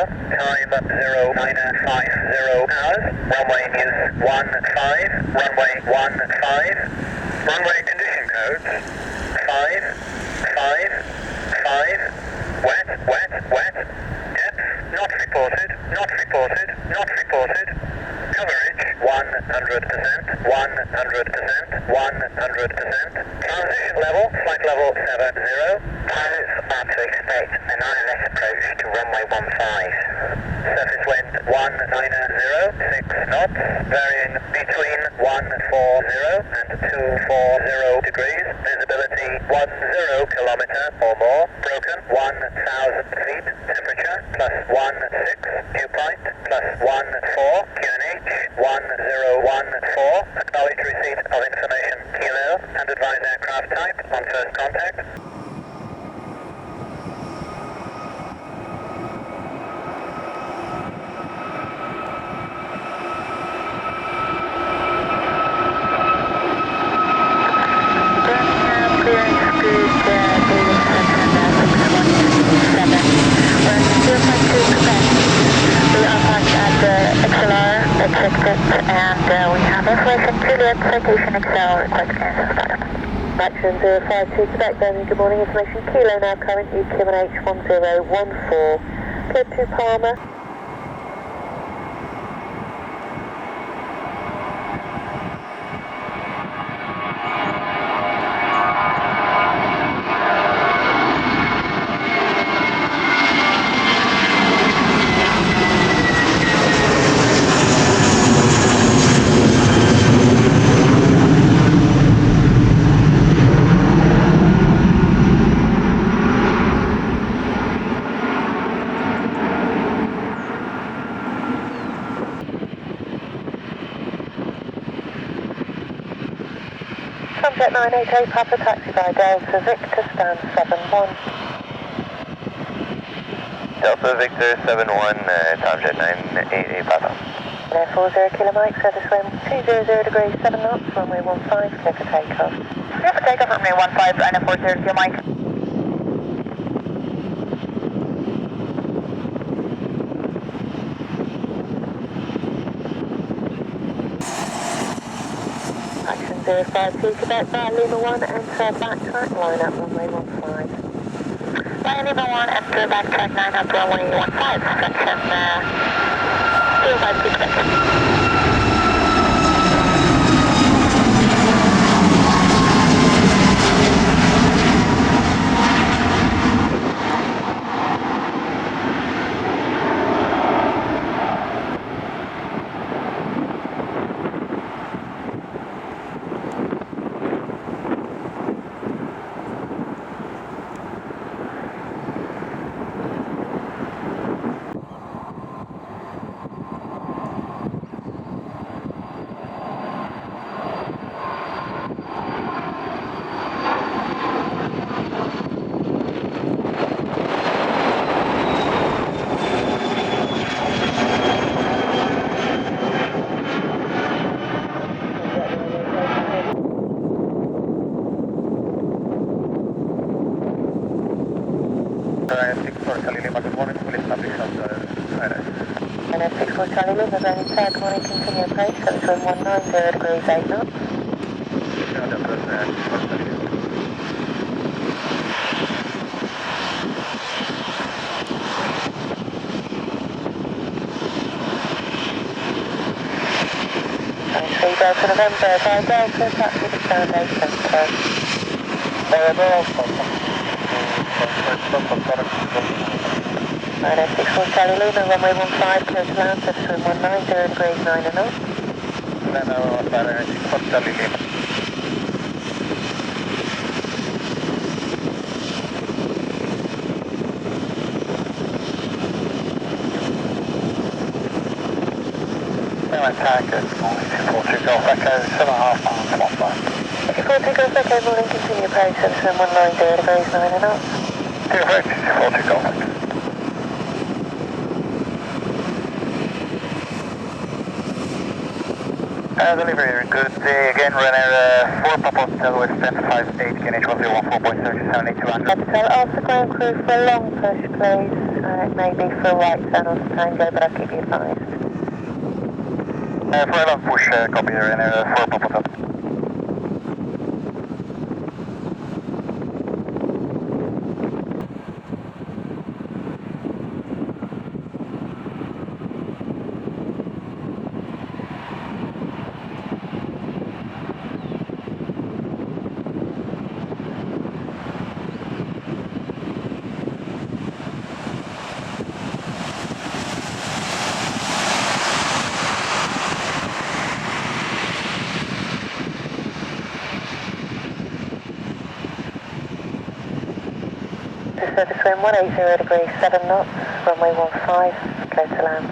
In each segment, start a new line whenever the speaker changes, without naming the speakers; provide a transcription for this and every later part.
time 0950 hours, runway is 15, runway 15, runway condition codes 5, 5, 5, wet, wet, wet, depth not reported, not reported, not reported, coverage 100%, 100%, 100%, transition level, flight level 70, pilots are to expect an ILS approach to runway 15. Surface wind 190, 6 knots, varying between 140 and 240 degrees, visibility 10 kilometer or more, broken 1,000 feet, temperature plus 16, dew point plus 14, QNH 1014, acknowledge receipt of information kilo and advise aircraft type on first contact. And we have information Juliet, citation Excel, request cancel startup. Action 052 Quebec, Birmingham, good morning, information Kilo now current, QNH 1014, clear to Palmer. Sunjet 988 Papa taxi by Delta Victor stand 71.
Delta Victor 71, Sunjet 988 Papa.
Air 40 Kilo Mike, service wind 200 degrees 7 knots, runway 15, clear for takeoff.
Clear for takeoff, runway 15, and 40 Kilo Mike.
Action 052 Quebec, via Lima 1, enter backtrack, line up runway 15.
Via Lima 1, enter backtrack, line up runway 15, section 052 Quebec.
Charlie Lima, running tag, morning, continue approach, service wind 190 degrees 8 knots. Delta November, by Delta, taxi to Foundation, so. Variable, 964 Charlie Lima, runway 15, clear to land, service wind 190 degrees 9 knots.
964 Charlie Lima.
Attack at morning 242 Golf Echo, 7.5 miles, 15.
242 Golf Echo, morning, continue approach, service wind 190 degrees 9 knots.
242 Golf Echo.
Delivery, good day again, runner 4 Papa Hotel West 1058, QNH 1014.378200.
Hotel, ask the ground crew for a long push, please.
It may be full right turn on to Tango, but I'll keep you advised.
For a long push, copy Ryanair 4 Papa.
Surface wind 180 degrees, 7 knots, runway 15, clear to land.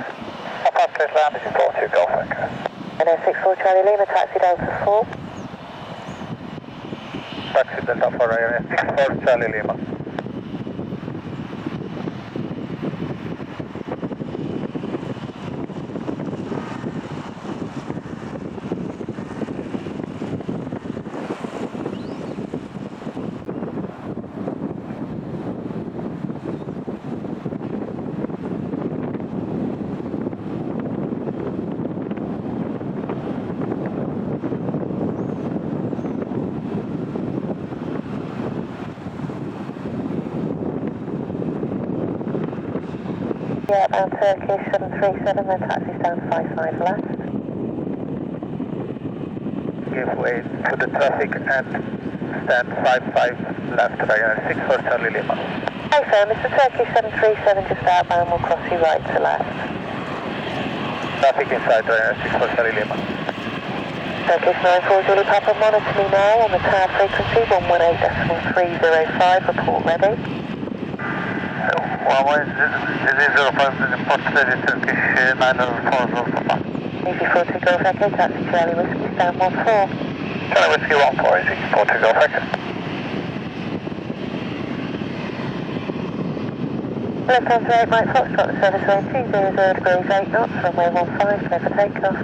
Papa, clear to land, this is 42 Golf Echo.
And 64 Charlie Lima, taxi Delta 4.
Taxi Delta 4, Ryanair 64 Charlie Lima.
Yeah, bound Turkish 737, then taxi stand 55 left.
Give way to the traffic and stand 55 left, Ryanair 64 Charlie Lima.
Hey sir, Mr. Turkish 737 just outbound, will cross you right to left.
Traffic inside Ryanair 64 Charlie Lima.
Turkish 94 Julie Papa, monitor me now on the tower frequency 118.305, report ready.
This is 05, report ready, Turkish 904 Papa.
Easy 42 Golf Echo, taxi Charlie Whiskey, stand 14.
Charlie Whiskey 14, easy 42 Golf Echo.
Left hand to 8 right Foxtrot, the service wind 200 degrees, 8 knots, runway 15, clear for takeoff.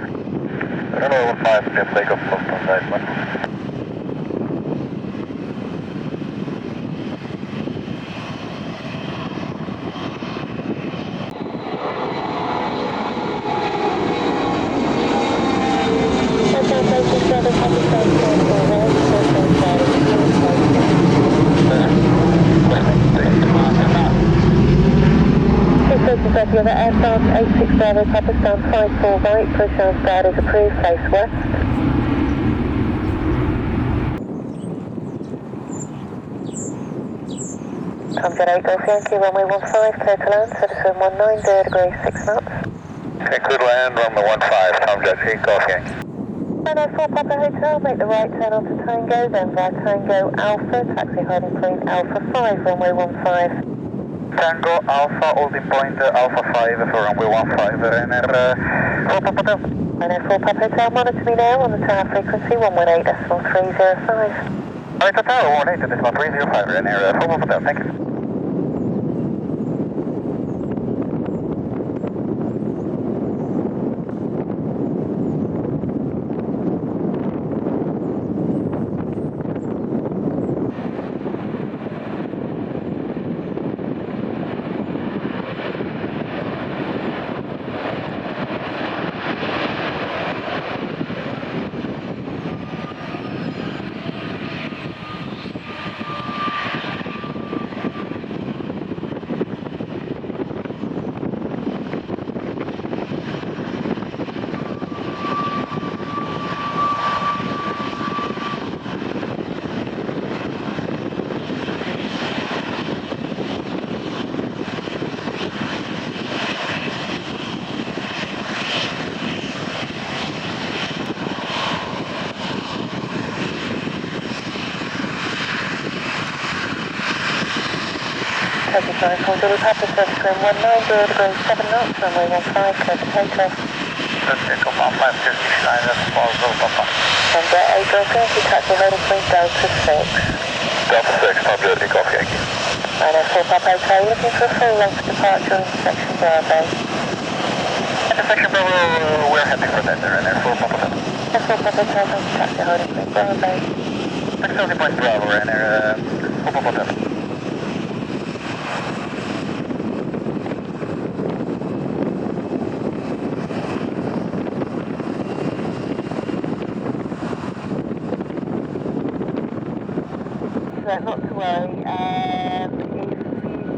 Runway 15, clear for takeoff, from 9 1.
The other Airbus A380, Papa stand 54 right, push on start is approved, face west. Tomjet 8 Golf Yankee, runway 15, clear to land, service wind 19 degrees, 6 knots.
Okay, clear to land, runway 15, Tomjet 8 Golf Yankee.
904 Papa Hotel, make the right turn onto Tango, then via Tango Alpha, taxi hiding point Alpha 5, runway 15.
Tango Alpha, holding point Alpha 5 for runway 15, Ryanair 4 Papa Hotel.
904 Papa Hotel, monitor me now on the tower frequency 118.305.
Alright, Tower 118.305, Ryanair 4 Papa Hotel, thank you.
Turkish 94 Julie Papa, service wind 19 degrees, 7 knots, runway 15, clear for takeoff.
Turkish 15, Turkish 904 Papa.
Tomjet 8 Golf Yankee, taxi hiding point Delta 6.
Delta 6, Tomjet 8 Golf Yankee.
904 Papa Hotel, looking for a full length departure intersection Bravo.
Intersection Bravo, we're heading for that, Ryanair 4 Papa Hotel.
904 Papa Hotel, taxi hiding point Bravo.
Taxi hiding point Bravo, Ryanair 4 Papa Hotel.
But not to worry. If you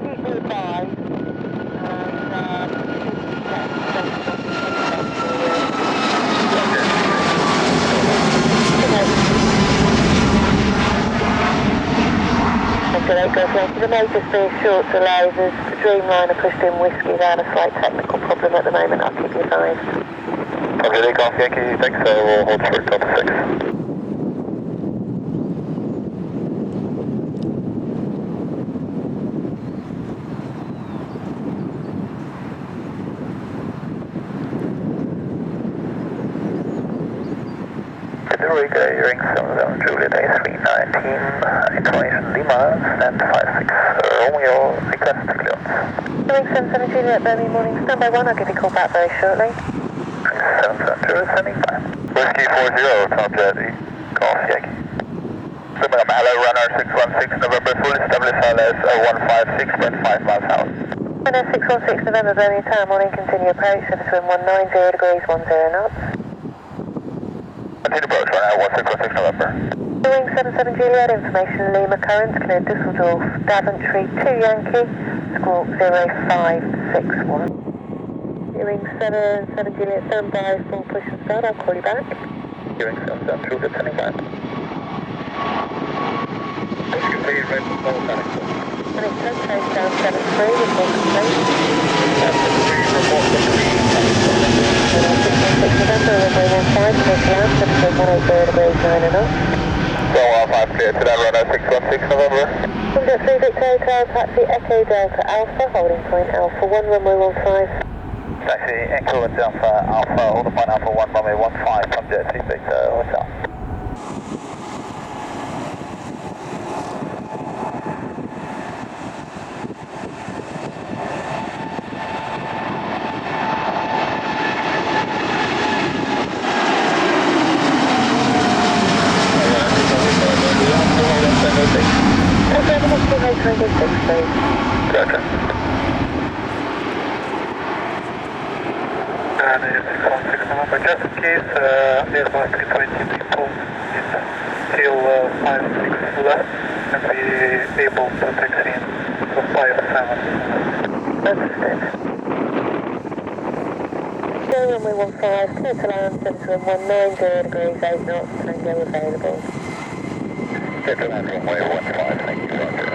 keep me advised, the motor speed short delays as the Dreamliner pushed in whiskey out a slight technical problem at the moment. I'll keep you advised.
Okay, Golf Yankee, thanks, so we'll hold for Delta 6. Eurowings Juliet A319, inclination Lima, stand 56, Romeo, request clearance.
Eurowings 77 Juliet, Birmingham morning, standby 1, I'll give you a call back very shortly.
770, sending back. Whiskey 40, Top Jet, Golf Yankee. Birmingham, hello, runner 616 November, full established LS 156.5 miles hour.
Runner 616 November, Birmingham Town, morning, continue approach, surface wind 190 degrees, 10 knots.
Continue approach, runner 1616 November.
Eurowings 77 Juliet, information Lima currents, clear Dusseldorf, Daventry 2 Yankee, squawk 0561. Eurowings 77 Juliet, standby, full push and start, I'll call you back.
Eurowings 77 Juliet, sending back. Whiskey please, red, no panic.
And it's down 73, report complete.
73, report complete.
616 November, runway 15, clear to land, temperature 180 degrees, 9 knots.
So 5 clear to that runner 616 November.
103 Victor Hotel, taxi Echo Delta Alpha, holding point Alpha 1, runway 15.
Taxi Incl Delta Alpha, holding point Alpha 1, runway 15, from Jet to Victor Hotel.
Gotcha.
And 616 November, just in case Airbus A320 people is still 5-6 left and be able to taxi in for 5-7.
Understood. Go runway 15, clear to land, temperature 190 degrees, 8 knots, tango available.
Clear to land runway 15, thank you, Roger.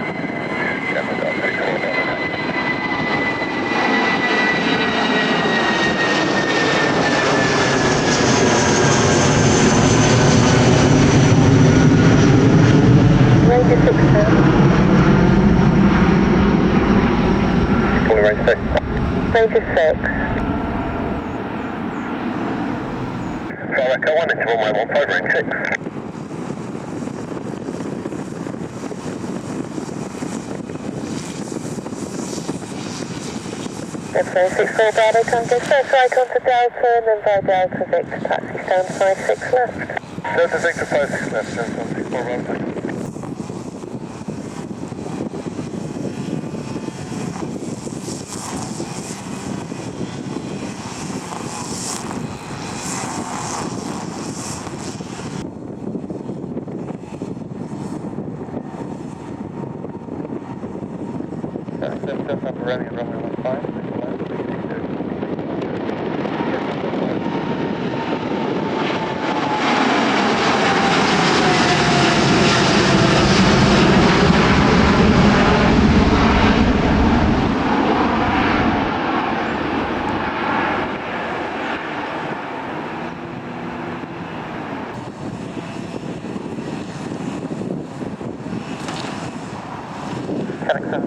Range 6 now.
Fully range 6.
Range 6.
So Echo 1 into runway 15, range 6.
That's 64 Bravo Tango, first right onto Delta and then via Delta Victor, taxi stand 56 left.
Delta Victor 56 left, just on 64 Bravo Tango. Just up running runway 15.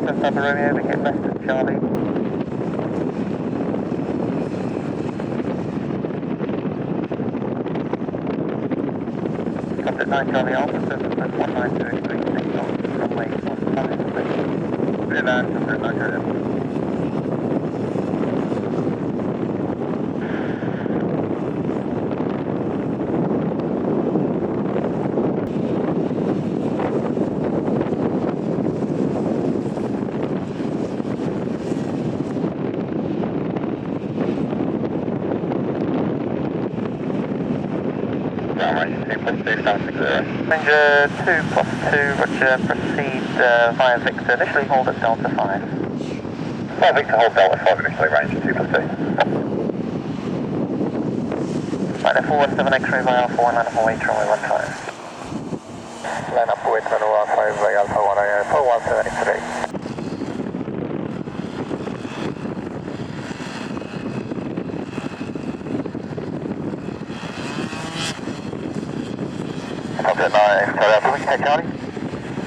Just up Romeo, we get left of Charlie. Contact 9 Charlie Alpha, surface wind 192.36 knots, runway 15, please. Clear land, contact 9 Charlie Alpha.
Range 2 plus 2, stand 60.
Ranger 2 plus 2, roger, proceed via Victor, initially hold at Delta 5.
Via Victor, hold Delta 5 initially, range 2 plus 2.
Line up 417 X-ray via Alpha 1, line up away to runway 15.
Line up away to runway 15 by Alpha 1, 417 X-ray.
Subject 9, Charlie Alpha, Whiskey Charlie.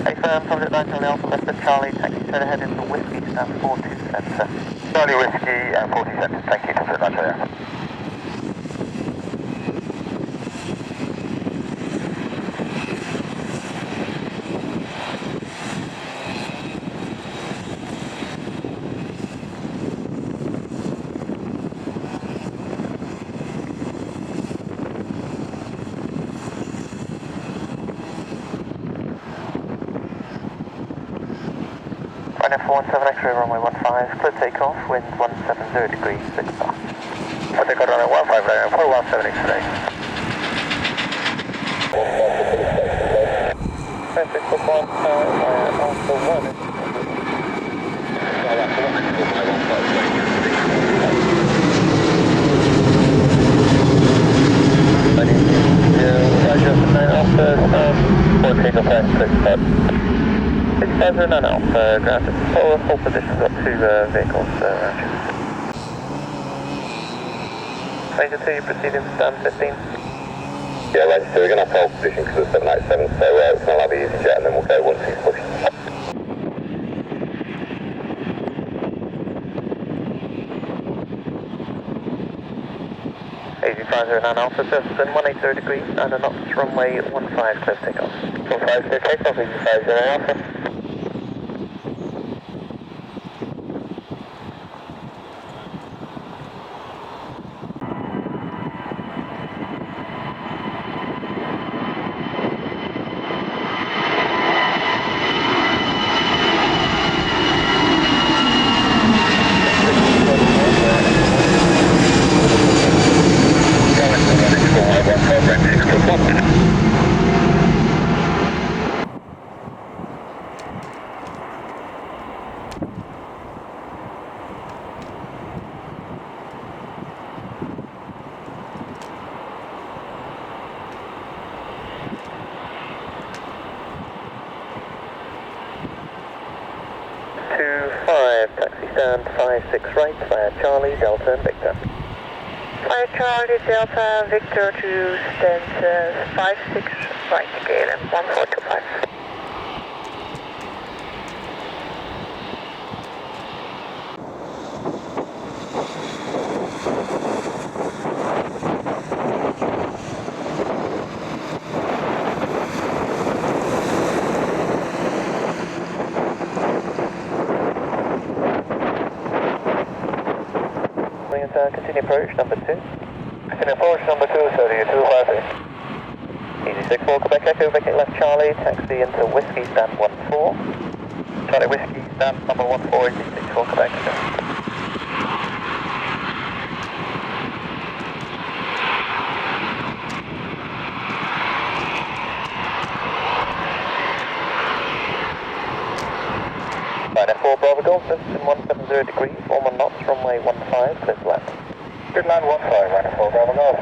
Affirm, Subject 9, Charlie Alpha, left of Charlie, taxi straight ahead into Whiskey, stand 42 Centre.
Charlie Whiskey and 40 Centre, thank you, Subject 9, Charlie Alpha.
Runway 417 X-ray, runway 15, clear takeoff, wind 170 degrees, 6 knots.
We'll take out runway 15, 417 X-ray.
5641, Alpha 1. Roger, 9 Alpha, 4 takeoff, clear start. 659 Alpha, ground to full position, got 2 vehicles around you. Ranger 2, you proceeding to stand 15.
Yeah, Ranger 2, we're going to have to hold position because of the 787, so it's going to have the easyJet and then we'll go once he's pushed.
Easy 509 Alpha, surface wind 180 degrees, 9 knots, runway 15, clear takeoff. 15, clear takeoff, easy 50 Alpha. Taxi stand 56 right via Charlie, Delta and Victor.
Via Charlie, Delta, Victor to stand 56 right again and 1425.
Continue approach number 2.
Continue approach number 2, 3250.
Easy 64, Quebec Echo, vacate left Charlie, taxi into Whiskey, stand 14. Charlie Whiskey, stand number 14, easy 64, Quebec Echo. Right, F4 Bravo Golf, distance 170 degrees, 41 knots, runway 15, clear to land.
Good land 15, right 4 Bravo Golf.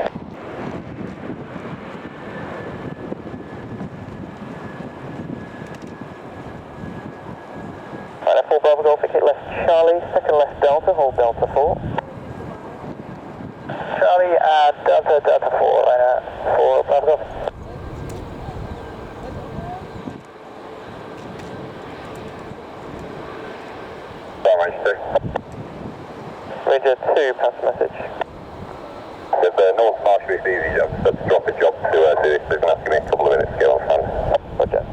Right, F4 Bravo Golf, vacate left Charlie, second left Delta, hold Delta 4.
Charlie, Delta 4, right 4 Bravo Golf.
Ranger 2, pass message.
With the North Marshall is easy, let's drop a job to do this. They're going to have to give me a couple of minutes to get on stand.
Roger.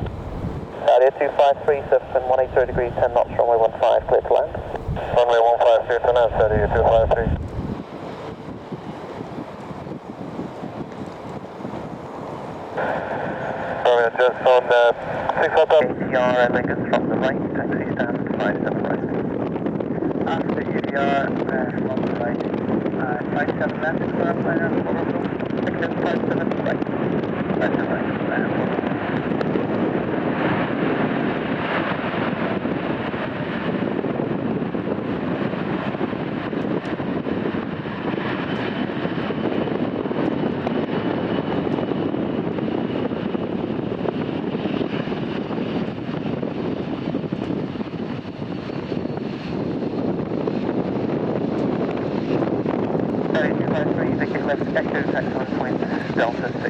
Saudia 253, surface wind 180 degrees, 10 knots, runway 15, clear to land.
Runway 15, clear to land, Saudia 253. Sorry, just on 6 hotel.
ATR Lingus from the right, taxi stand 57 right.
After UDR from the right, 57 left, Dreamliner, 57 right.
3253, Vicky left Echo, taxi on point Delta 6.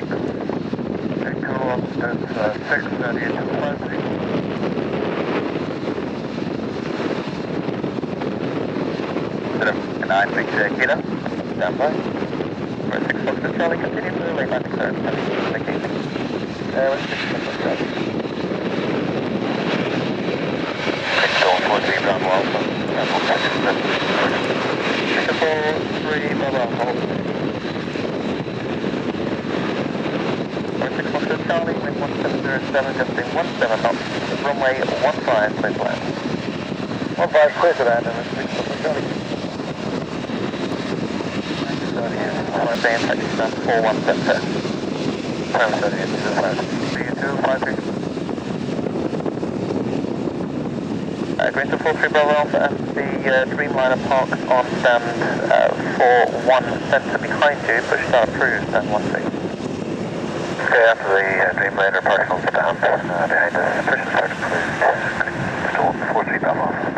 Echo on Delta 6, 3253.
9 Victor Kilo, stand by. For 6 Foxtrot Charlie, continue for the late landing clearance. Thank you. 6 Foxtrot Charlie.
Victor 43 Bravo Alpha.
Victor 3 Bravo Alpha. For 6 Foxtrot Charlie, wind 1707, gusting 17 knots. Runway 15, clear to land. 15, clear to land, and 6 Foxtrot Charlie. Stay in taxi stand 41 center. Time 30 into the flight. 3253. Going to 43 Bravo Alpha and the Dreamliner parks on stand 41 center behind you. Push start through stand 16.
Okay, after the Dreamliner parking on stand behind us, push start approved. Still 43 Bravo Alpha.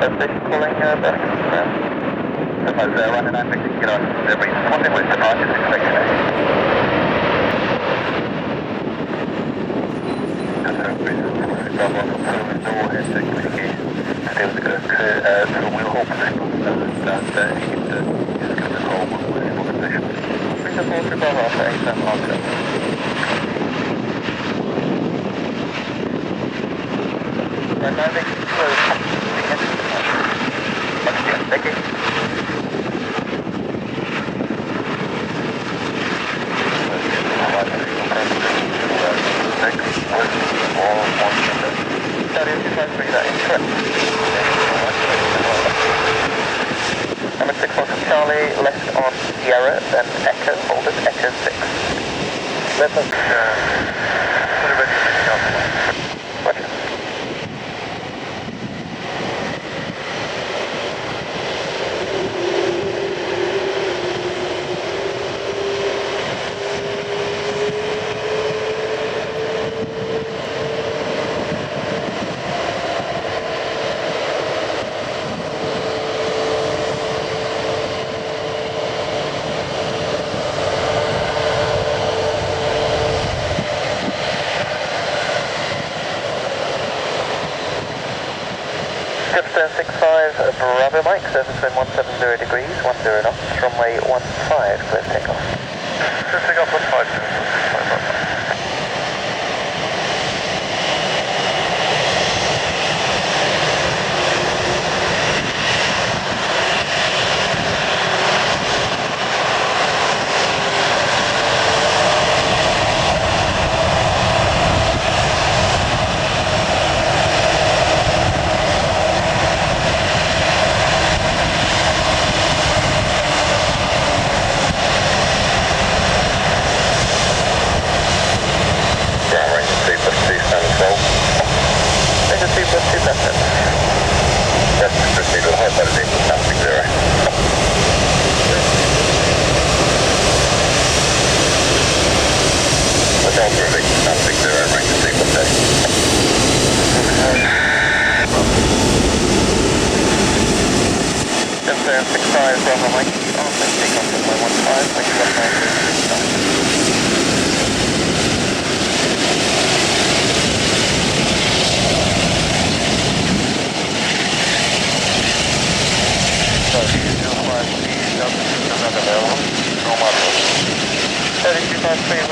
Station calling Birmingham. Suppose running 9 Victor Kilo. Debris responding with departures expected.
No head communication. Stay with the good crew, so we'll hope that he can just give us a call with his position.
Bring the 43 Bravo Alpha 87 Oscar. Right, 9 Victor Kilo. Thank you. Number 6 Foxtrot Charlie, left on Sierra, then Echo, hold it, Echo 6. Left on Roger. Jetstar 65 Bravo Mike, surface wind 170 degrees, 10 knots, runway 15, clear takeoff.
Clear takeoff 15.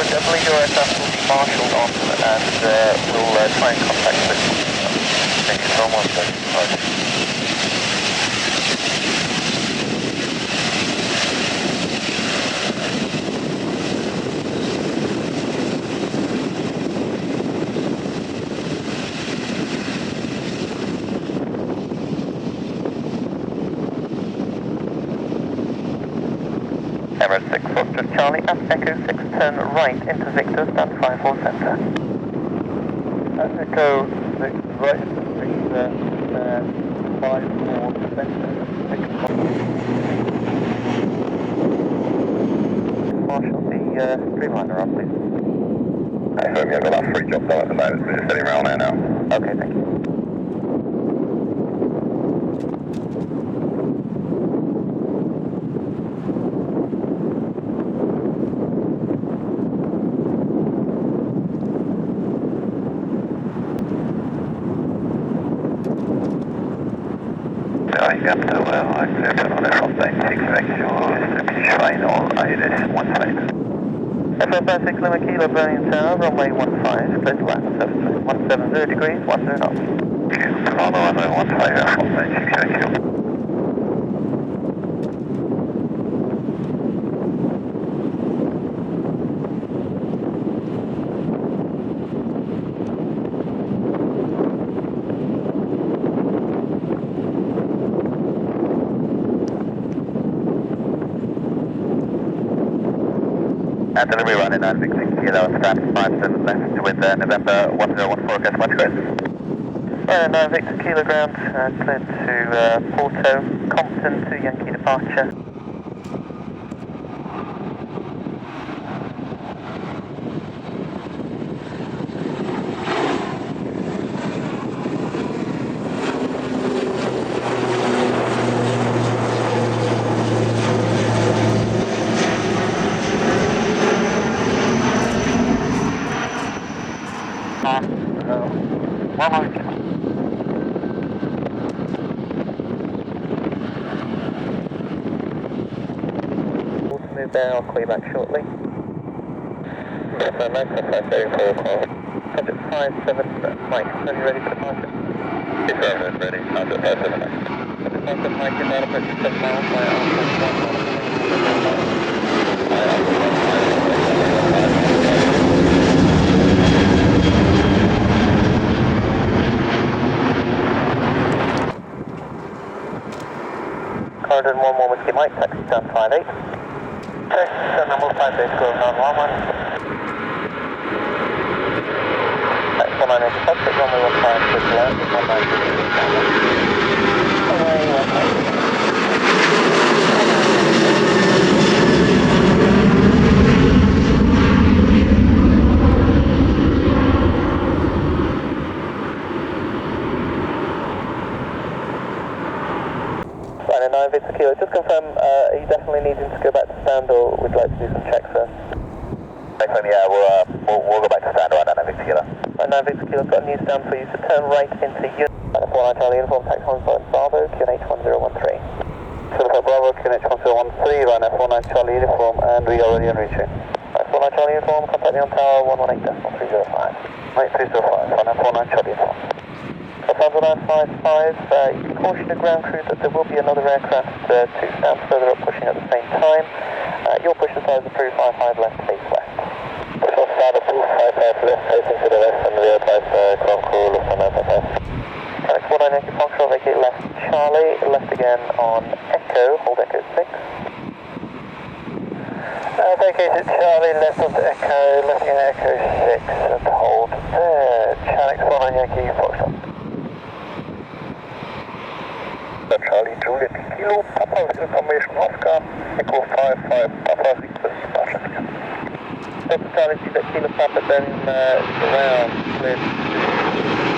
I believe your aircraft will be marshalled on and we'll try and contact the Thank you so much, sir. Emirates 6 Foxtrot Charlie at Echo 6, turn right into Victor, stand 54 center. Echo 6 right into Victor, 54 center, 6 Marshal the Dreamliner up, please. Hey, Fermi, I've got that free job done at the moment, so we're just heading around there now.
Okay, thank you.
Jag kan ta över det från dig 6 veckor, Schwein och Iris 15.
FL 6 Lima Kilo, Birmingham Tower, runway 15, clear to land, 170 degrees, 10 knots.
Toronto, runway 15 från dig 6 veckor.
Delivery running 966 Kilo, stand 57 left with November 1014, guess much good. Running 9 Victor Kilo ground, cleared to Porto, Compton to Yankee departure. There, I'll call you back shortly. Max 534 call. Project 57, Mike, are you ready for departure?
Yes, sir, ready. Project 57.
Project 57, Mike, is out of approach 7 miles by Corridor 11 Whiskey Mike, taxi down 58. Taxi number 58, go 911. Taxi 19 departure, runway 15, clear to land, 190. Runway 15. Victor Kilo, just confirm, are you definitely needing to go back to stand or would you like to do some checks first?
Thanks, yeah, we'll go back to stand around 9 Victor Kilo.
Right now Victor Kilo, I've got a new stand for you, so turn right into Unit 49 Charlie Uniform, taxi on Bravo, QNH 1013.
Silver Bravo, QNH 1013, right now 49 Charlie Uniform, and we are ready and reaching.
Right, 49 Charlie Uniform, contact me on tower 118.305.
Right, 305, right now 49 Charlie Uniform.
Alpha 955, you can caution the ground crew that there will be another aircraft 2 stands further up pushing at the same time. Your push the size approved 55 left, face west.
Push on start approved 55 left, facing to the west, and the advice ground crew left on 955.
Alex 49 Yankee Foxtrot, vacate left Charlie, left again on Echo, hold Echo 6.
Vacated Charlie, left onto Echo, left again Echo 6, and hold there. Alex 49 Yankee Foxtrot. Charlie Juliet Kilo, Papa with information Oscar, Echo 55, Papa request departure.
Delta Charlie Juliet Kilo, Papa then around with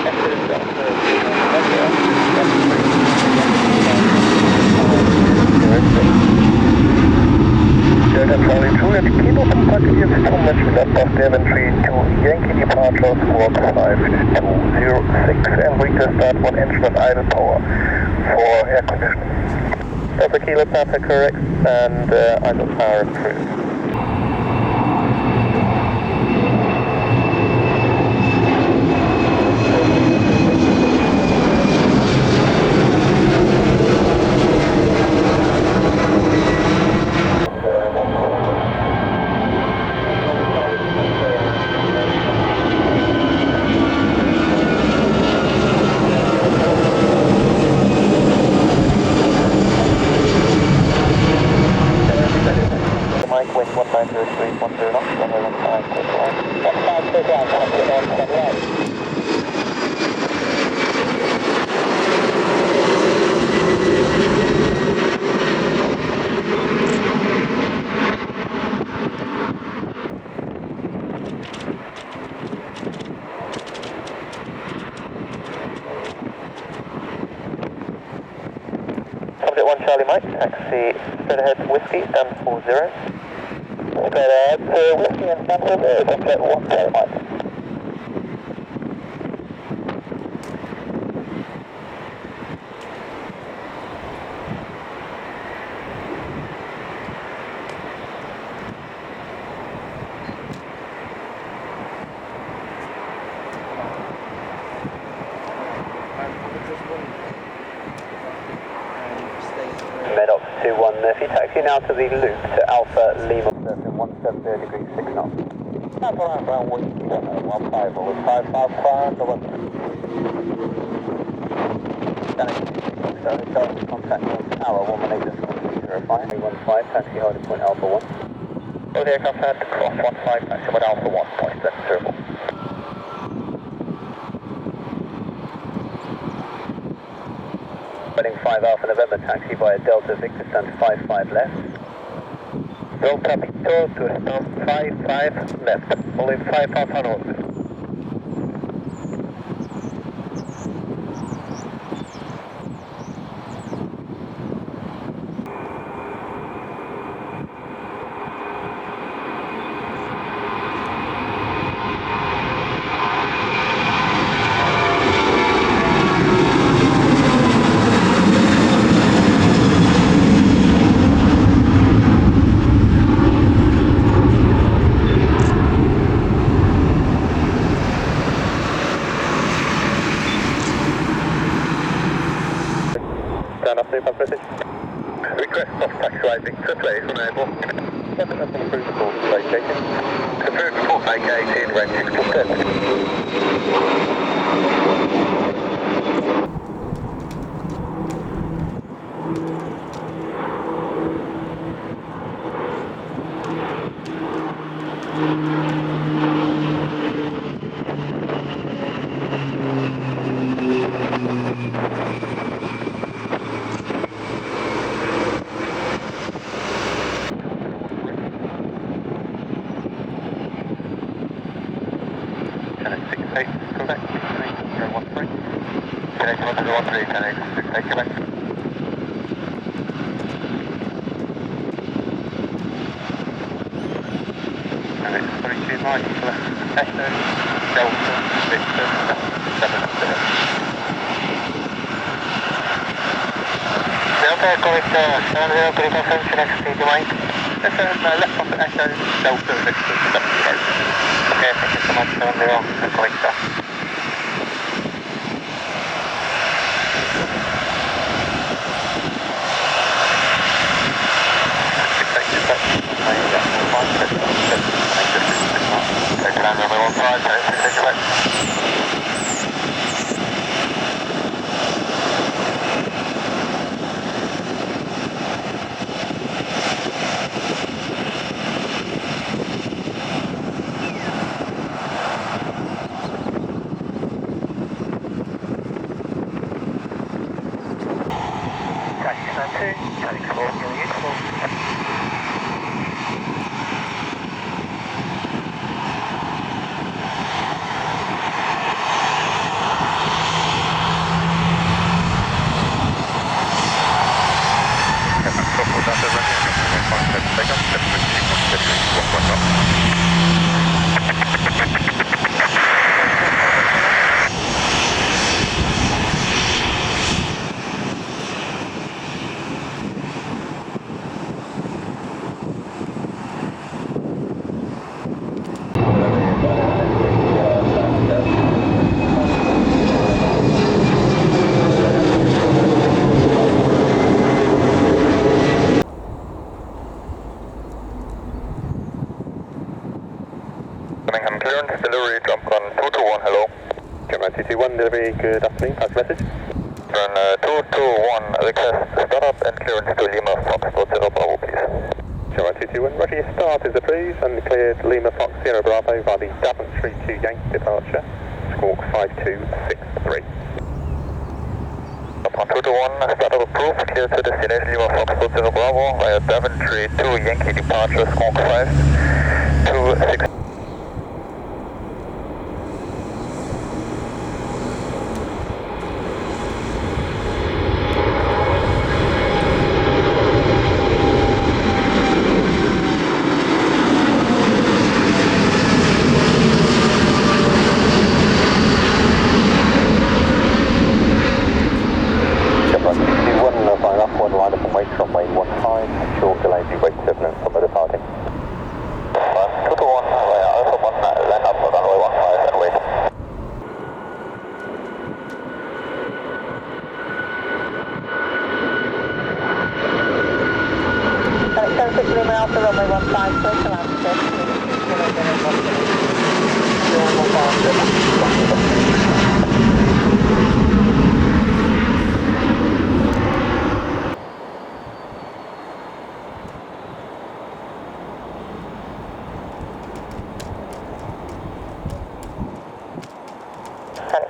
Echo Delta
Charlie Juliet Kilo, Papa clears 2 Michelin bus Daventry to Yankee departure, squawk 5206, and request start 1 engine of idle power for air conditioning.
Delta Kilo Papa correct and idle power approved. Mike, wind Charlie Mike, taxi straight ahead to Whiskey, stand 40.
Straight ahead to Whiskey and stand 40, contact 1 Charlie Mike.
Medox 21, if you taxi now to the loop to Alpha Lima, 170 degrees 6 knots.
That's around runway 15, over 5 miles per hour, the left.
Standing contact on tower 118.05, 315, taxi holding point Alpha 1.
All the aircraft had to cross 15, taxi with Alpha 1, point left turbo.
Heading 5 Alpha November, taxi via Delta Victor, stand 55 left.
Delta Victor to stand 55 left, only 5 Alpha November.
Request off taxiway Victor, please, unable.
Definitely approved for vacating.
Approved for vacating, range 67.
Quebec, 013. Connect 113, connect 68, Quebec. Connect 32 Mike, left Echo, Delta, Victor, 70. Delta, correct, 70, good confirm, connect 32 Mike. Left off Echo, Delta, Victor, 70. Okay, thank you so much, 70, correct, sir. Birmingham clearance, delivery, jump on 221, hello.
Gemini 221, delivery, good afternoon, pass message.
Turn 221, request startup and clearance to Lima Foxtrot 0 Bravo, please.
Gemini 221, roger, your start is approved and cleared Lima Fox 0 Bravo via the Daventry to Yankee departure, squawk 5263.
Upon 221, startup approved, clear to destination Lima Foxtrot 0 Bravo via Daventry to Yankee departure, squawk 5263.
Alpha, runway 15, clear to land,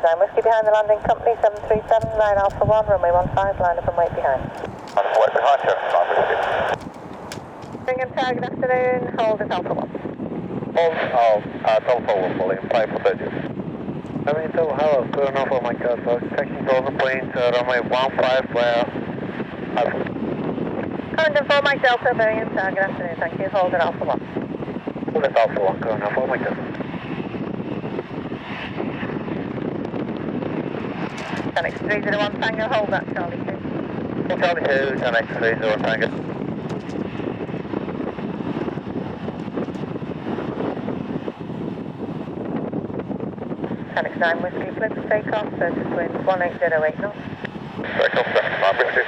9 Whiskey behind the landing company, 737, 9 Alpha 1, runway 15, line up and wait behind.
Wait behind you,
Birmingham Tower, good afternoon, hold at Alpha 1.
Hold, Alpha 1, fully, 5 for 30. Hamilton, hello, good enough, oh my god, so checking all the planes, runway 15, where Alpha.
Current and 4 Mike Delta, Birmingham Tower, good afternoon, thank you, hold at Alpha 1.
Hold at Alpha 1, good enough, oh my god.
Tanix 301 Tango, hold that, Charlie 2.
Charlie 2, Tanix 301 Tango.
Tanix 9 Whiskey, clear to take off, surface wind 1808 knots.
Take off, 9 Whiskey.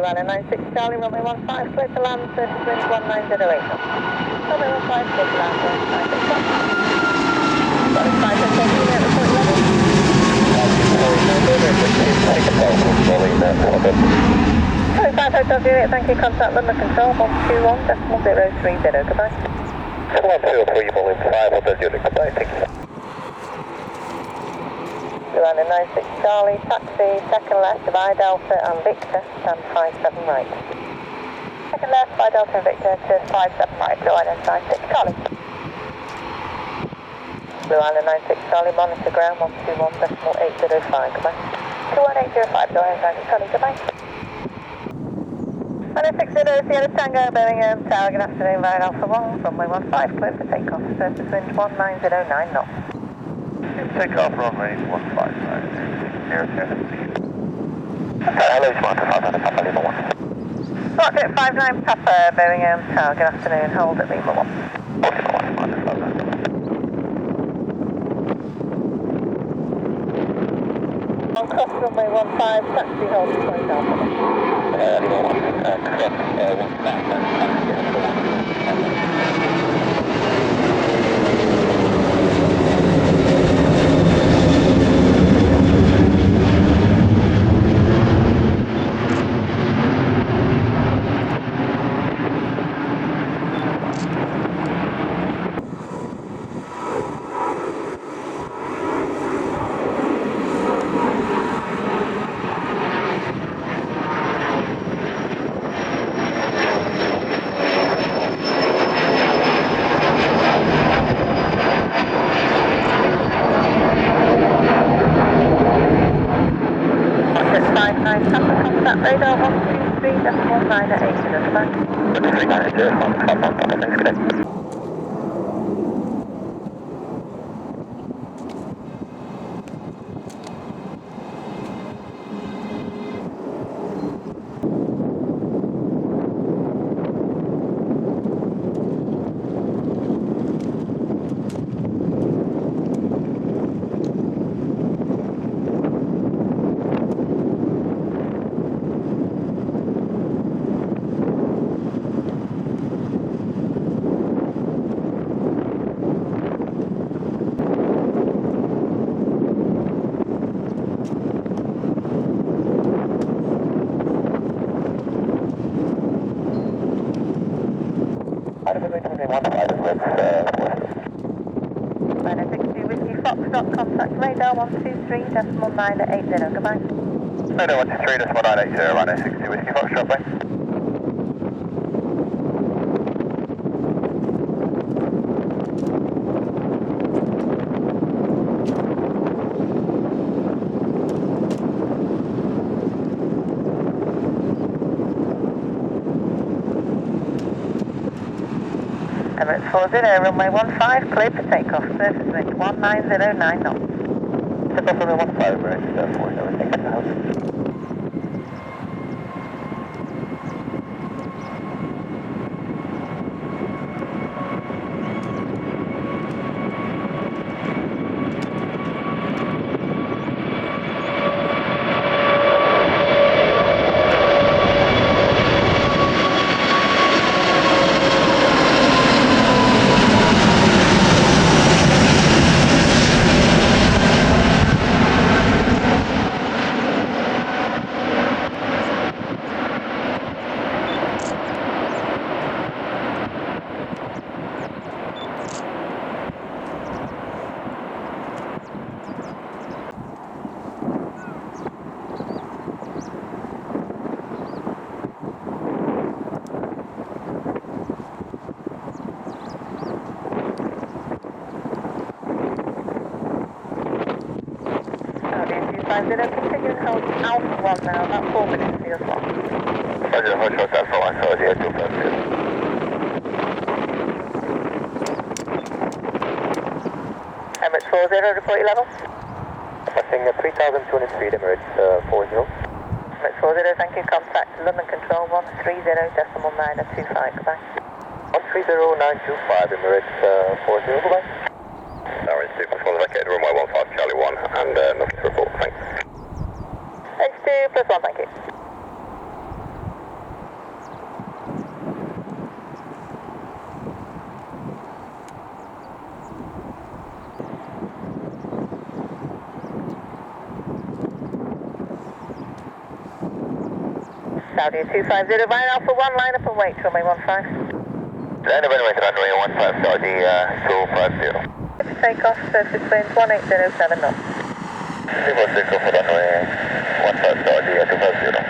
Runway 96 Charlie, runway 15, clear to land, surface wind 1908 knots. Runway 15, clear to land, 96 knots. Runway 5, unit, report level. 25 Hotel Juliet, thank you, contact London Control, 121.030, goodbye.
123, volume 5, Hotel Juliet, goodbye, thank you.
Landing 96 Charlie, taxi, second left, by Delta and Victor, stand 57 right. Second left, by Delta and Victor to 57 right, Blue Island 96 Charlie. Blue Island 96 Charlie, monitor ground 121.805, goodbye. 21805, Blue Island 96 Charlie, goodbye. 660 Sierra Tango, Birmingham Tower, good afternoon, via Alpha 1, runway 15, clear for takeoff, surface wind 1909 knots.
Take off runway 15, hello, it's 125, Papa Lima 1.
Rocket 59 Papa, Birmingham Tower, good afternoon, hold at Lima 1. On cross runway 15, taxi hold at 20 Alpha Radar 123.9 at 8 in the back.
123.9
Contact radar 123.9 at 80, goodbye.
Radar 123.9 at 80, runway 60 Whiskey Foxtrot, bye.
Emirates 40, runway 15, cleared for takeoff, surface wind 1909 knots.
Took off runway 15, Emirates 40, thank you for help.
Continue to hold Alpha 1 now, about 4 minutes for your slot.
Roger, hold short Alpha 1, Saudia 250.
Emirates 40, report your level.
Passing 3,200 feet, Emirates 40.
Emirates 40, thank you. Contact London Control 130.925, goodbye.
130.925, Emirates 40, goodbye.
Sorry, Super Sprinter, vacated runway 15, Charlie 1, and nothing to report, thanks.
H2 plus 1, thank you. Saudia 250, Ryan Alpha 1, line up and wait, runway 15.
Line up and wait, runway 15, Saudia 250.
Takeoff, surface wind 1807 knots.
Super Sprinter for runway 15, Saudia 250.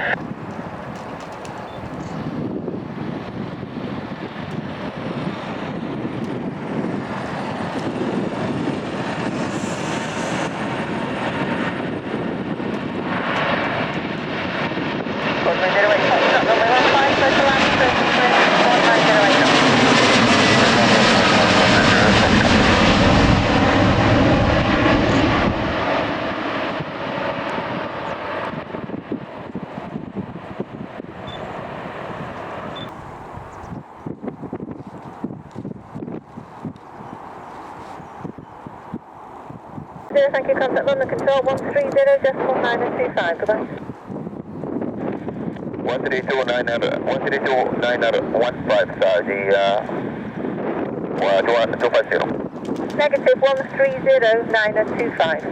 Thank you, contact London Control 130.925, goodbye.
132.915, Saudia 250.
Negative 130.925.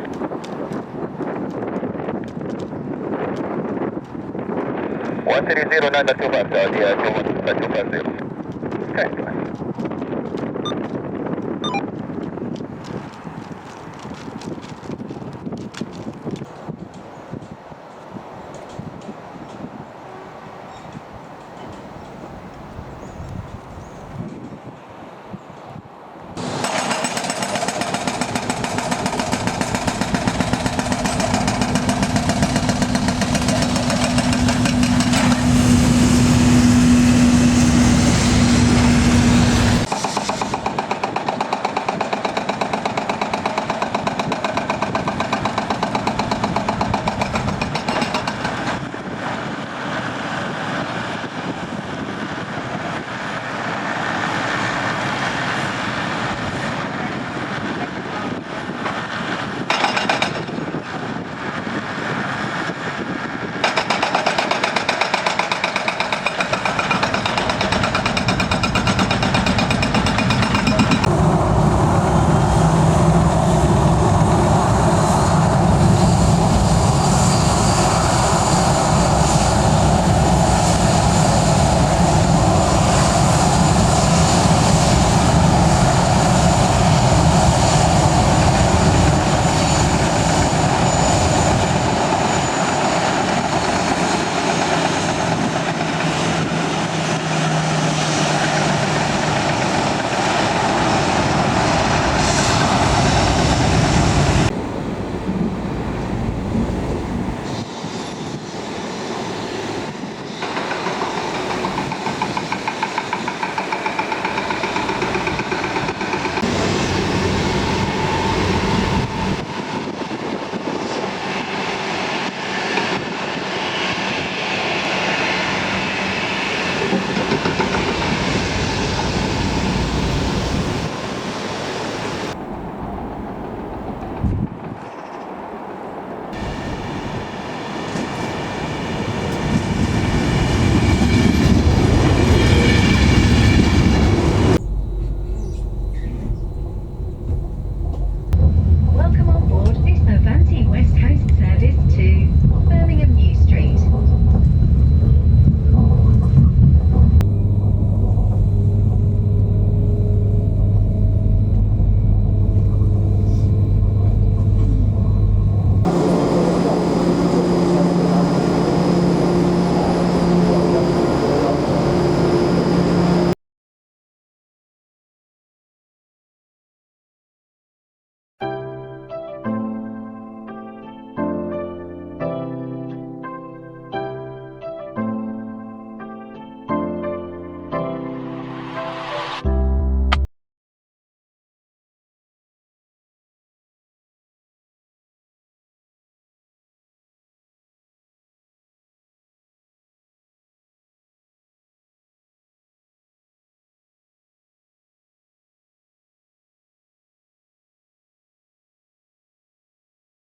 130.925, Saudia 250. Correct.